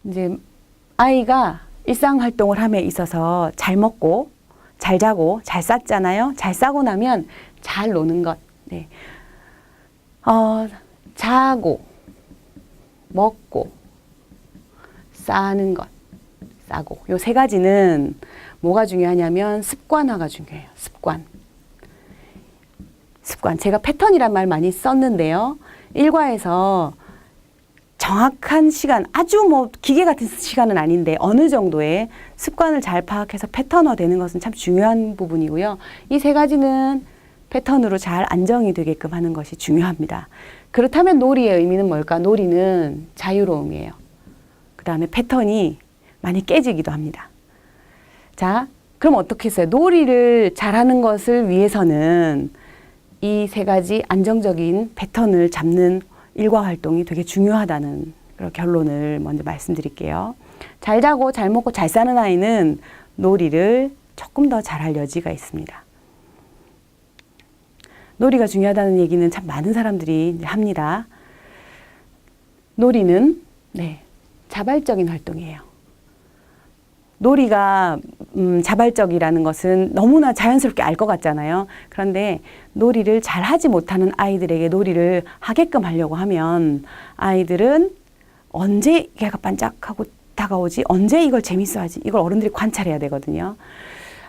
이제 아이가 일상활동을 함에 있어서 잘 먹고 잘 자고 잘 쌌잖아요. 잘 싸고 나면 잘 노는 것. 네. 자고 먹고 싸는 것. 싸고. 요 세 가지는 뭐가 중요하냐면 습관화가 중요해요. 습관. 제가 패턴이란 말 많이 썼는데요. 일과에서 정확한 시간, 아주 뭐 기계 같은 시간은 아닌데 어느 정도의 습관을 잘 파악해서 패턴화 되는 것은 참 중요한 부분이고요. 이 세 가지는 패턴으로 잘 안정이 되게끔 하는 것이 중요합니다. 그렇다면 놀이의 의미는 뭘까? 놀이는 자유로움이에요. 그 다음에 패턴이 많이 깨지기도 합니다. 자, 그럼 어떻게 했어요? 놀이를 잘하는 것을 위해서는 이 세 가지 안정적인 패턴을 잡는 일과 활동이 되게 중요하다는 그런 결론을 먼저 말씀드릴게요. 잘 자고 잘 먹고 잘 사는 아이는 놀이를 조금 더 잘할 여지가 있습니다. 놀이가 중요하다는 얘기는 참 많은 사람들이 합니다. 놀이는 자발적인 활동이에요. 놀이가 자발적이라는 것은 너무나 자연스럽게 알 것 같잖아요. 그런데 놀이를 잘 하지 못하는 아이들에게 놀이를 하게끔 하려고 하면 아이들은 언제 걔가 반짝하고 다가오지? 언제 이걸 재밌어 하지? 이걸 어른들이 관찰해야 되거든요.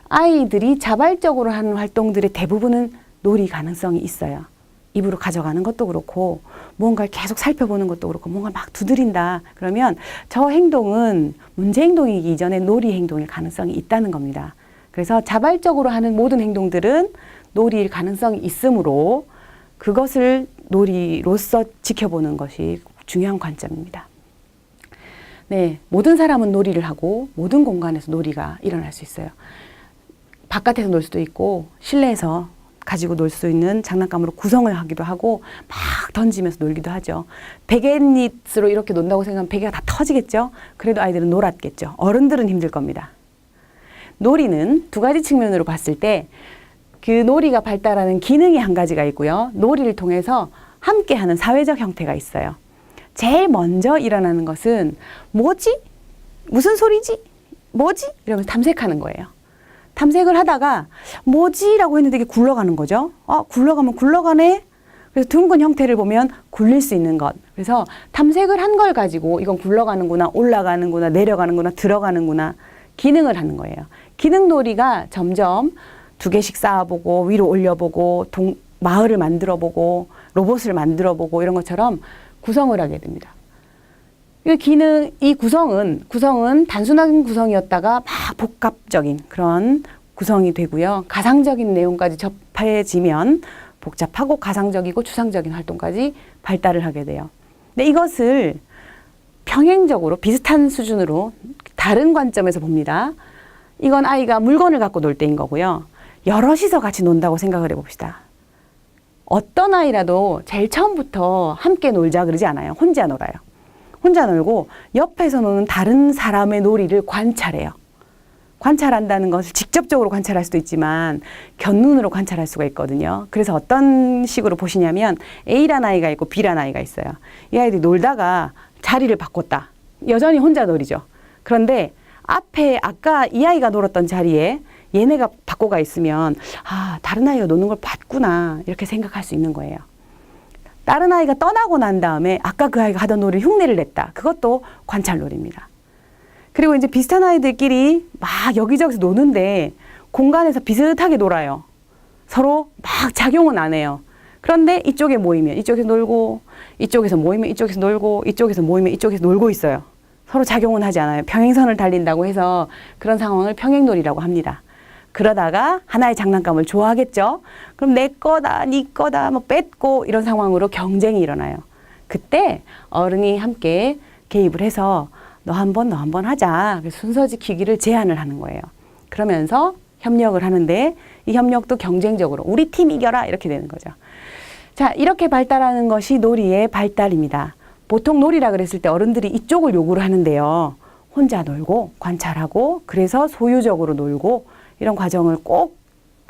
아이들이 자발적으로 하는 활동들의 대부분은 놀이 가능성이 있어요. 입으로 가져가는 것도 그렇고 무언가를 계속 살펴보는 것도 그렇고 뭔가 막 두드린다. 그러면 저 행동은 문제 행동이기 이전에 놀이 행동일 가능성이 있다는 겁니다. 그래서 자발적으로 하는 모든 행동들은 놀이일 가능성이 있으므로 그것을 놀이로서 지켜보는 것이 중요한 관점입니다. 네, 모든 사람은 놀이를 하고 모든 공간에서 놀이가 일어날 수 있어요. 바깥에서 놀 수도 있고 실내에서 가지고 놀 수 있는 장난감으로 구성을 하기도 하고 막 던지면서 놀기도 하죠. 베갯닛으로 이렇게 논다고 생각하면 베개가 다 터지겠죠. 그래도 아이들은 놀았겠죠. 어른들은 힘들 겁니다. 놀이는 두 가지 측면으로 봤을 때 그 놀이가 발달하는 기능이 한 가지가 있고요. 놀이를 통해서 함께하는 사회적 형태가 있어요. 제일 먼저 일어나는 것은 뭐지? 무슨 소리지? 뭐지? 이러면서 탐색하는 거예요. 탐색을 하다가 뭐지? 라고 했는데 이게 굴러가는 거죠. 굴러가면 굴러가네? 그래서 둥근 형태를 보면 굴릴 수 있는 것. 그래서 탐색을 한 걸 가지고 이건 굴러가는구나, 올라가는구나, 내려가는구나, 들어가는구나 기능을 하는 거예요. 기능 놀이가 점점 두 개씩 쌓아보고 위로 올려보고 마을을 만들어보고 로봇을 만들어보고 이런 것처럼 구성을 하게 됩니다. 이 구성은 단순한 구성이었다가 막 복합적인 그런 구성이 되고요. 가상적인 내용까지 접해지면 복잡하고 가상적이고 추상적인 활동까지 발달을 하게 돼요. 근데 이것을 평행적으로 비슷한 수준으로 다른 관점에서 봅니다. 이건 아이가 물건을 갖고 놀 때인 거고요. 여럿이서 같이 논다고 생각을 해봅시다. 어떤 아이라도 제일 처음부터 함께 놀자 그러지 않아요. 혼자 놀아요. 혼자 놀고 옆에서 노는 다른 사람의 놀이를 관찰해요. 관찰한다는 것을 직접적으로 관찰할 수도 있지만 곁눈으로 관찰할 수가 있거든요. 그래서 어떤 식으로 보시냐면 A라는 아이가 있고 B라는 아이가 있어요. 이 아이들이 놀다가 자리를 바꿨다. 여전히 혼자 놀이죠. 그런데 앞에 아까 이 아이가 놀았던 자리에 얘네가 바꿔가 있으면 다른 아이가 노는 걸 봤구나 이렇게 생각할 수 있는 거예요. 다른 아이가 떠나고 난 다음에 아까 그 아이가 하던 놀이를 흉내를 냈다. 그것도 관찰놀이입니다. 그리고 이제 비슷한 아이들끼리 막 여기저기서 노는데 공간에서 비슷하게 놀아요. 서로 막 작용은 안 해요. 그런데 이쪽에 모이면 이쪽에서 놀고 이쪽에서 모이면 이쪽에서 놀고 이쪽에서 모이면 이쪽에서 놀고 있어요. 서로 작용은 하지 않아요. 평행선을 달린다고 해서 그런 상황을 평행놀이라고 합니다. 그러다가 하나의 장난감을 좋아하겠죠. 그럼 내 거다, 네 거다, 뭐 뺏고 이런 상황으로 경쟁이 일어나요. 그때 어른이 함께 개입을 해서 너 한 번, 너 한 번 하자. 그래서 순서 지키기를 제안을 하는 거예요. 그러면서 협력을 하는데 이 협력도 경쟁적으로 우리 팀 이겨라 이렇게 되는 거죠. 자, 이렇게 발달하는 것이 놀이의 발달입니다. 보통 놀이라 그랬을 때 어른들이 이쪽을 요구를 하는데요. 혼자 놀고 관찰하고 그래서 소유적으로 놀고 이런 과정을 꼭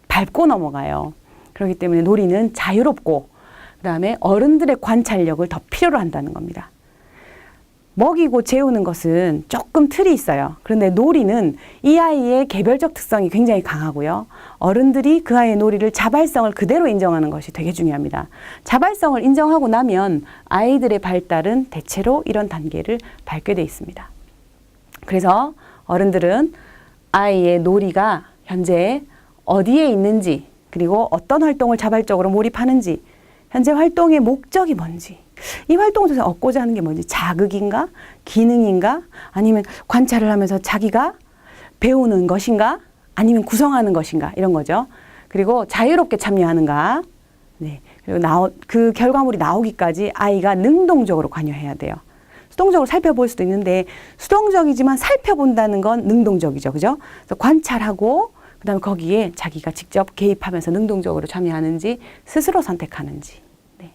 밟고 넘어가요. 그렇기 때문에 놀이는 자유롭고 그다음에 어른들의 관찰력을 더 필요로 한다는 겁니다. 먹이고 재우는 것은 조금 틀이 있어요. 그런데 놀이는 이 아이의 개별적 특성이 굉장히 강하고요. 어른들이 그 아이의 놀이를 자발성을 그대로 인정하는 것이 되게 중요합니다. 자발성을 인정하고 나면 아이들의 발달은 대체로 이런 단계를 밟게 돼 있습니다. 그래서 어른들은 아이의 놀이가 현재 어디에 있는지, 그리고 어떤 활동을 자발적으로 몰입하는지, 현재 활동의 목적이 뭔지, 이 활동을 통해서 얻고자 하는 게 뭔지, 자극인가? 기능인가? 아니면 관찰을 하면서 자기가 배우는 것인가? 아니면 구성하는 것인가? 이런 거죠. 그리고 자유롭게 참여하는가? 네. 그리고 그 결과물이 나오기까지 아이가 능동적으로 관여해야 돼요. 수동적으로 살펴볼 수도 있는데, 수동적이지만 살펴본다는 건 능동적이죠. 그죠? 그래서 관찰하고, 그 다음에 거기에 자기가 직접 개입하면서 능동적으로 참여하는지, 스스로 선택하는지. 네.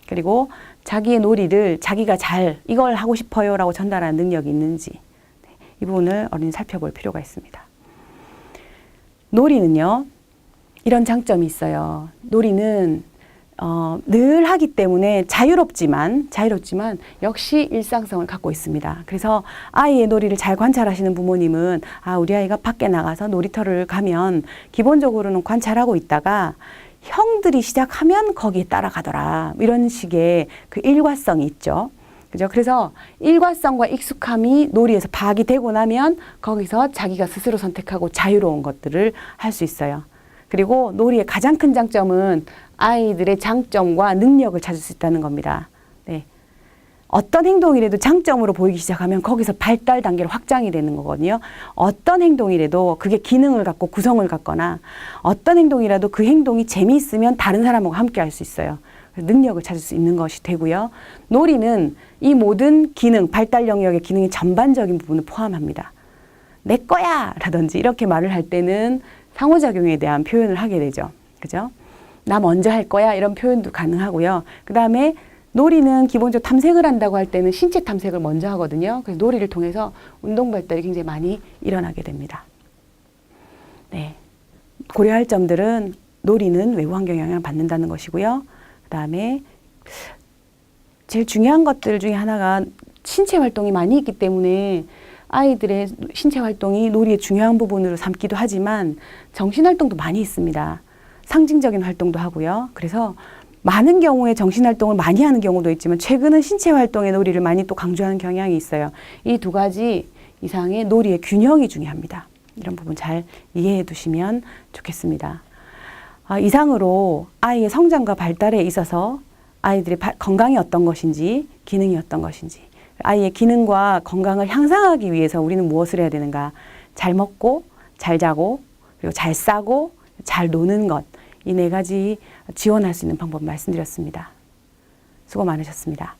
그리고 자기의 놀이를 자기가 잘 이걸 하고 싶어요 라고 전달하는 능력이 있는지, 네. 이 부분을 어른이 살펴볼 필요가 있습니다. 놀이는요, 이런 장점이 있어요. 놀이는 늘 하기 때문에 자유롭지만 역시 일상성을 갖고 있습니다. 그래서 아이의 놀이를 잘 관찰하시는 부모님은 우리 아이가 밖에 나가서 놀이터를 가면 기본적으로는 관찰하고 있다가 형들이 시작하면 거기에 따라가더라, 이런 식의 그 일과성이 있죠. 그죠? 그래서 일과성과 익숙함이 놀이에서 파악이 되고 나면 거기서 자기가 스스로 선택하고 자유로운 것들을 할 수 있어요. 그리고 놀이의 가장 큰 장점은 아이들의 장점과 능력을 찾을 수 있다는 겁니다. 네. 어떤 행동이라도 장점으로 보이기 시작하면 거기서 발달 단계로 확장이 되는 거거든요. 어떤 행동이라도 그게 기능을 갖고 구성을 갖거나, 어떤 행동이라도 그 행동이 재미있으면 다른 사람하고 함께 할 수 있어요. 능력을 찾을 수 있는 것이 되고요. 놀이는 이 모든 기능, 발달 영역의 기능의 전반적인 부분을 포함합니다. 내 거야! 라든지 이렇게 말을 할 때는 상호작용에 대한 표현을 하게 되죠. 그죠? 나 먼저 할 거야, 이런 표현도 가능하고요. 그 다음에 놀이는 기본적으로 탐색을 한다고 할 때는 신체 탐색을 먼저 하거든요. 그래서 놀이를 통해서 운동 발달이 굉장히 많이 일어나게 됩니다. 네. 고려할 점들은 놀이는 외부 환경 영향을 받는다는 것이고요. 그 다음에 제일 중요한 것들 중에 하나가 신체 활동이 많이 있기 때문에 아이들의 신체 활동이 놀이의 중요한 부분으로 삼기도 하지만 정신 활동도 많이 있습니다. 상징적인 활동도 하고요. 그래서 많은 경우에 정신 활동을 많이 하는 경우도 있지만 최근은 신체 활동의 놀이를 많이 또 강조하는 경향이 있어요. 이 두 가지 이상의 놀이의 균형이 중요합니다. 이런 부분 잘 이해해 두시면 좋겠습니다. 이상으로 아이의 성장과 발달에 있어서 아이들의 건강이 어떤 것인지, 기능이 어떤 것인지, 아이의 기능과 건강을 향상하기 위해서 우리는 무엇을 해야 되는가? 잘 먹고, 잘 자고, 그리고 잘 싸고, 잘 노는 것. 이 네 가지 지원할 수 있는 방법 말씀드렸습니다. 수고 많으셨습니다.